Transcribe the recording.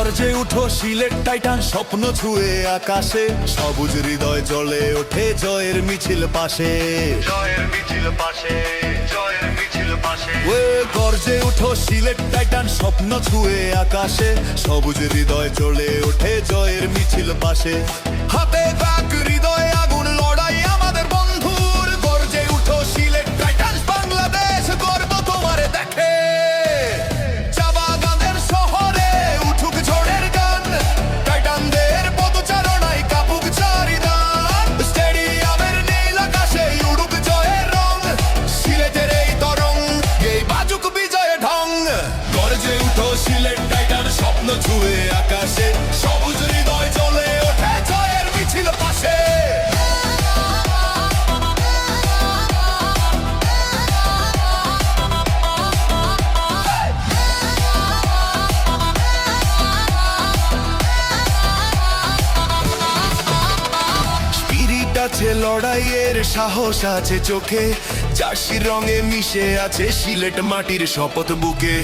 গর্জে উঠো সিলেট টাইটান স্বপ্ন ছুঁয়ে আকাশে, সবুজ হৃদয় জ্বলে ওঠে জয়ের মিছিল পাশে, জয়ের মিছিল পাশে, জয়ের মিছিল পাশে। গর্জে উঠো সিলেট টাইটান স্বপ্ন ছুঁয়ে আকাশে, সবুজ হৃদয় জ্বলে ওঠে জয়ের মিছিল পাশে। হাতে বাক হৃদয়ে আগুন লড়াই আমাদের বন্ধুর, গর্জে উঠো সিলেট টাইটান বাংলাদেশ গর্ব তোমারে দেখে। সিলেট টাইটান স্বপ্ন ছুঁয়ে আকাশে, সবুজ হৃদয় জ্বলে ওঠে জয়ের মিছিল পাশে। স্পিরিট আছে লড়াইয়ের, সাহস আছে চোখে, জার্সির রঙে মিশে আছে সিলেট মাটির শপথ বুকে।